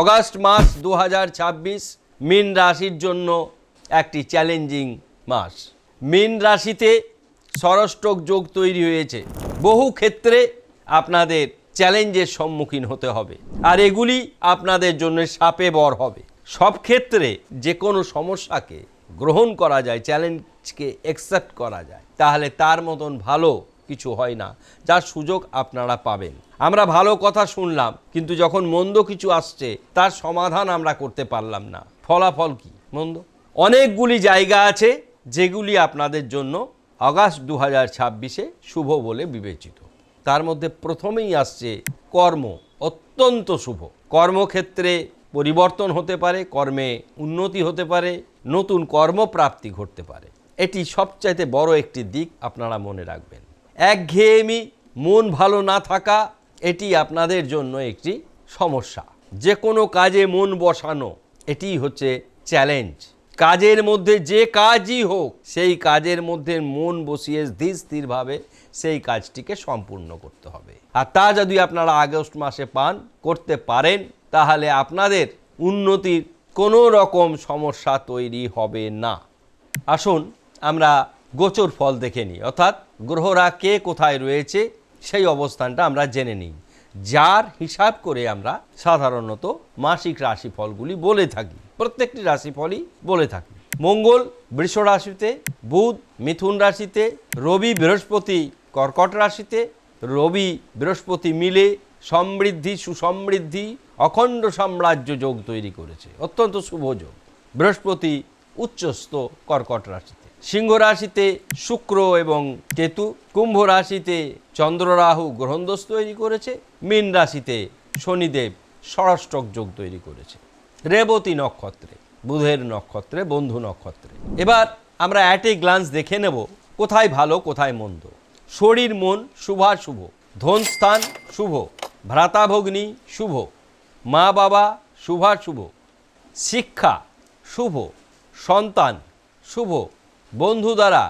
August মাস 2026 মীন রাশির জন্য একটি চ্যালেঞ্জিং মাস। মীন রাশিতে ষষ্ঠক যোগ তৈরি হয়েছে। বহু ক্ষেত্রে আপনাদের চ্যালেঞ্জের সম্মুখীন হতে হবে, আর এগুলি আপনাদের জন্য শাপে বর হবে। সব ক্ষেত্রে যে কোনো সমস্যাকে গ্রহণ করা যায়, চ্যালেঞ্জকে অ্যাকসেপ্ট করা যায়, তাহলে তার মতন ভালো কিছু হয় না, যার সুযোগ আপনারা পাবেন। আমরা ভালো কথা শুনলাম, কিন্তু যখন মন্দ কিছু আসছে তার সমাধান আমরা করতে পারলাম না। ফলাফল কি? মন্দ। অনেকগুলি জায়গা আছে যেগুলি আপনাদের জন্য আগস্ট 2026-এ শুভ বলে বিবেচিত। তার মধ্যে প্রথমেই আসছে কর্ম, অত্যন্ত শুভ। কর্মক্ষেত্রে পরিবর্তন হতে পারে, কর্মে উন্নতি হতে পারে, নতুন কর্মপ্রাপ্তি ঘটতে পারে। এটি সবচাইতে বড় একটি দিক, আপনারা মনে রাখবেন। একঘেয়েমি, মন ভালো না থাকা, এটি আপনাদের জন্য একটি সমস্যা। যে কোনো কাজে মন বসানো, এটি হচ্ছে চ্যালেঞ্জ। কাজের মধ্যে যে কাজই হোক, সেই কাজের মধ্যে মন বসিয়ে ধীর স্থিরভাবে সেই কাজটিকে সম্পূর্ণ করতে হবে। আর তা যদি আপনারা আগস্ট মাসে করতে পারেন, তাহলে আপনাদের উন্নতির কোনো রকম সমস্যা তৈরি হবে না। আসুন আমরা গোচর ফল দেখে নিই, অর্থাৎ গ্রহরা কে কোথায় রয়েছে সেই অবস্থানটা আমরা জেনে নিই, যার হিসাব করে আমরা সাধারণত মাসিক রাশিফলগুলি বলে থাকি। প্রত্যেকটি রাশিফলই বলে থাকি। মঙ্গল বৃষ রাশিতে, বুধ মিথুন রাশিতে, রবি বৃহস্পতি কর্কট রাশিতে। রবি বৃহস্পতি মিলে সমৃদ্ধি, সুসমৃদ্ধি, অখণ্ড সাম্রাজ্য যোগ তৈরি করেছে, অত্যন্ত শুভ যোগ। বৃহস্পতি উচ্চস্থ কর্কট রাশিতে। সিংহ রাশিতে শুক্র এবং কেতু, কুম্ভ রাশিতে চন্দ্র রাহু গ্রহণদোষ তৈরি করেছে, মীন রাশিতে শনিদেব ষষ্ঠক যোগ তৈরি করেছে। রেবতী নক্ষত্রে, বুধের নক্ষত্রে, বন্ধু নক্ষত্রে। এবার আমরা অ্যাট এ গ্লান্স দেখে নেব কোথায় ভালো কোথায় মন্দ। শরীর মন শুভাশুভ, ধনস্থান শুভ, ভ্রাতাভগ্নী শুভ, মা বাবা শুভাশুভ, শিক্ষা শুভ, সন্তান শুভ, বন্ধু দ্বারা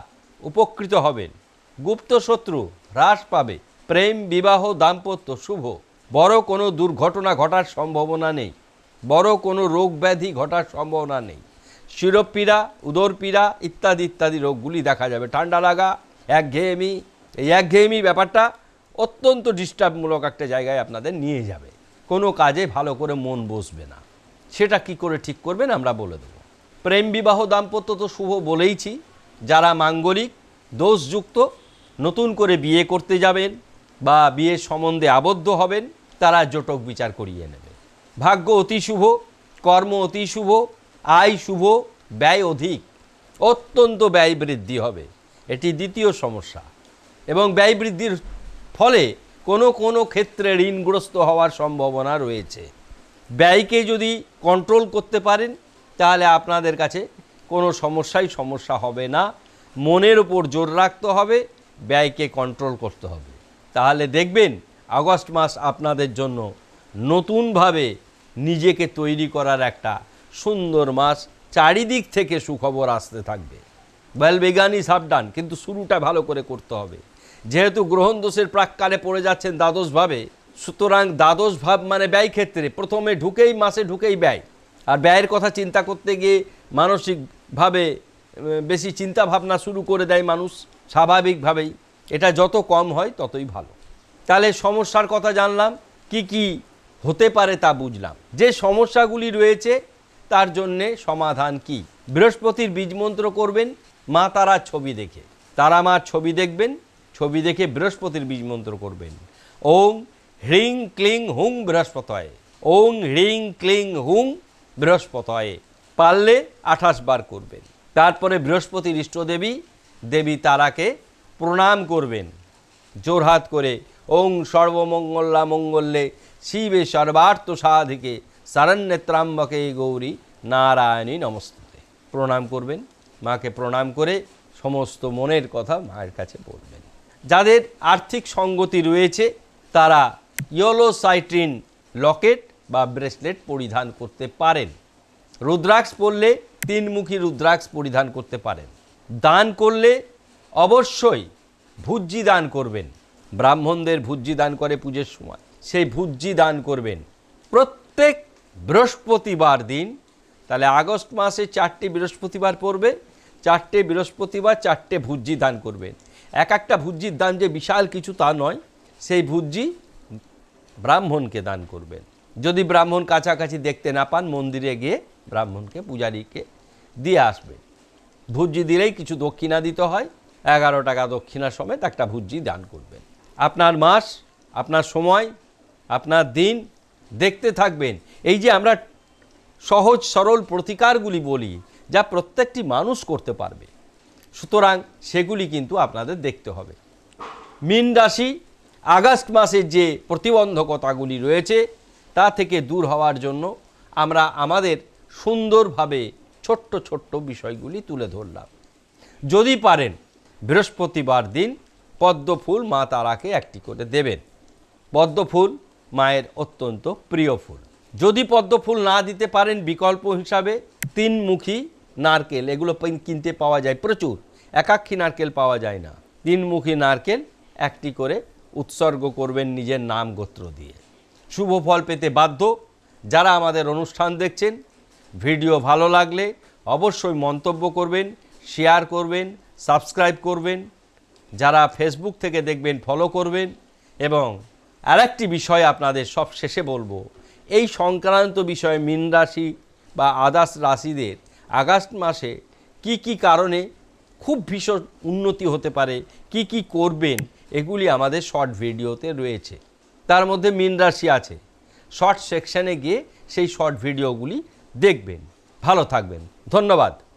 উপকৃত হবেন, গুপ্ত শত্রু হ্রাস পাবে, প্রেম বিবাহ দাম্পত্য শুভ, বড় কোনো দুর্ঘটনা ঘটার সম্ভাবনা নেই, বড় কোনো রোগ ব্যাধি ঘটার সম্ভাবনা নেই। শিরোপীড়া, উদরপীড়া ইত্যাদি ইত্যাদি রোগগুলি দেখা যাবে। ঠান্ডা লাগা, একঘেয়েমি, এই একঘেয়েমি ব্যাপারটা অত্যন্ত ডিস্টার্বমূলক একটা জায়গায় আপনাদের নিয়ে যাবে। কোনো কাজে ভালো করে মন বসবে না। সেটা কি করে ঠিক করবেন আমরা বলে দেব। প্রেম বিবাহ দাম্পত্য তো শুভ বলেইছি। যারা মাঙ্গলিক দোষযুক্ত নতুন করে বিয়ে করতে যাবেন বা বিয়ের সম্বন্ধে আবদ্ধ হবেন, তারা জটক বিচার করিয়ে নেবে। ভাগ্য অতি শুভ, কর্ম অতি শুভ, আয় শুভ, ব্যয় অধিক, অত্যন্ত ব্যয় বৃদ্ধি হবে। এটি দ্বিতীয় সমস্যা। এবং ব্যয় বৃদ্ধির ফলে কোনো কোনো ক্ষেত্রে ঋণগ্রস্ত হওয়ার সম্ভাবনা রয়েছে। ব্যয়কে যদি কন্ট্রোল করতে পারেন, তাহলে আপনাদের কাছে কোনো সমস্যা হবে না। মনের উপর জোর রাখতে হবে, ব্যয়কে কন্ট্রোল করতে হবে। তাহলে দেখবেন আগস্ট মাস আপনাদের জন্য নতুনভাবে নিজেকে তৈরি করার একটা সুন্দর মাস। চারিদিক থেকে সুখবর আসতে থাকবে। ওয়েল বিগান ইজ হাফ ডান, কিন্তু শুরুটা ভালো করে করতে হবে। যেহেতু গ্রহণ দোষের প্রাককালে পড়ে যাচ্ছেন দ্বাদশভাবে, সুতরাং দ্বাদশ ভাব মানে ব্যয় ক্ষেত্রে প্রথমে মাসে ঢুকেই ব্যয়। আর ব্যয়ের কথা চিন্তা করতে গিয়ে মানসিকভাবে বেশি চিন্তা ভাবনা শুরু করে দেয় মানুষ স্বাভাবিকভাবেই। এটা যত কম হয় ততই ভালো। তাহলে সমস্যার কথা জানলাম, কি কি হতে পারে তা বুঝলাম। যে সমস্যাগুলি রয়েছে তার জন্যে সমাধান কি? বৃহস্পতির বীজমন্ত্র করবেন মা তারার ছবি দেখে। তারা মার ছবি দেখবেন, ছবি দেখে বৃহস্পতির বীজমন্ত্র করবেন। ওং হ্রিং ক্লিং হুং বৃহস্পতয়ে, ওং হ্রিং ক্লিং হুং বৃহস্পতয়ে। পারলে 28 বার করবেন। তারপরে বৃহস্পতির ইষ্টদেবী দেবী তারাকে প্রণাম করবেন জোরহাত করে। ওং সর্বমঙ্গলা মঙ্গলে শিবে সর্বার্থ সাধিকে শরণ্যত্রাম্বকে গৌরী নারায়ণী নমস্তুতে। প্রণাম করবেন, মাকে প্রণাম করে সমস্ত মনের কথা মায়ের কাছে বলবেন। যাদের আর্থিক সঙ্গতি রয়েছে তারা ইয়েলো সাইট্রিন লকেট বা ব্রেসলেট পরিধান করতে পারেন। রুদ্রাক্ষ পরলে 3মুখী রুদ্রাক্ষ পরিধান করতে পারেন। দান করলে অবশ্যই ভুজ্জি দান করবেন। ব্রাহ্মণদের ভুজ্জি দান করে পুজোর সময়, সেই ভুজ্জি দান করবেন। প্রত্যেক বৃহস্পতিবার দিন, তাহলে আগস্ট মাসে 4টে বৃহস্পতিবার পড়বে, 4টে বৃহস্পতিবার 4টে ভুজ্জি দান করবেন। এক একটা ভুজ্জির দান যে বিশাল কিছু তা নয়, সেই ভুজ্জি ব্রাহ্মণকে দান করবেন। যদি ব্রাহ্মণ কাছাকাছি দেখতে না পান, মন্দিরে গিয়ে ব্রাহ্মণকে, পূজারীকে দিয়ে আসবে। ভুজ্জি দিলেই কিছু দক্ষিণা দিতে হয়, 11 টাকা দক্ষিণা সমেত একটা ভুজ্জি দান করবেন। আপনার মাস, আপনার সময়, আপনার দিন দেখতে থাকবেন। এই যে আমরা সহজ সরল প্রতিকারগুলি বলি, যা প্রত্যেকটি মানুষ করতে পারবে, সুতরাং সেগুলি কিন্তু আপনাদের দেখতে হবে। মীন রাশি আগস্ট মাসের যে প্রতিবন্ধকতাগুলি রয়েছে তা থেকে দূর হওয়ার জন্য আমরা আমাদের সুন্দরভাবে ছোট্ট ছোট্ট বিষয়গুলি তুলে ধরলাম। যদি পারেন বৃহস্পতিবার দিন পদ্ম ফুল মা তারাকে একটি করে দেবেন। পদ্ম ফুল মায়ের অত্যন্ত প্রিয় ফুল। যদি পদ্ম ফুল না দিতে পারেন, বিকল্প হিসাবে 3মুখী নারকেল, এগুলো কিনতে পাওয়া যায় প্রচুর, একাক্ষী নারকেল পাওয়া যায় না। 3মুখী নারকেল একটি করে উৎসর্গ করবেন নিজের নাম গোত্র দিয়ে। শুভ ফল পেতে বাধ্য। যারা আমাদের অনুষ্ঠান দেখছেন, ভিডিও ভালো লাগলে অবশ্যই মন্তব্য করবেন, শেয়ার করবেন, সাবস্ক্রাইব করবেন। যারা ফেসবুক থেকে দেখবেন ফলো করবেন। এবং আরেকটি বিষয় আপনাদের সব শেষে বলবো, এই সংক্রান্ত বিষয়ে মীন রাশি বা আদার্স রাশিদের আগস্ট মাসে কি কি কারণে খুব ভীষণ উন্নতি হতে পারে, কি কি করবেন, এগুলি আমাদের শর্ট ভিডিওতে রয়েছে। তার মধ্যে মীন রাশি আছে। শর্ট সেকশানে গিয়ে সেই শর্ট ভিডিওগুলি দেখবেন। ভালো থাকবেন, ধন্যবাদ।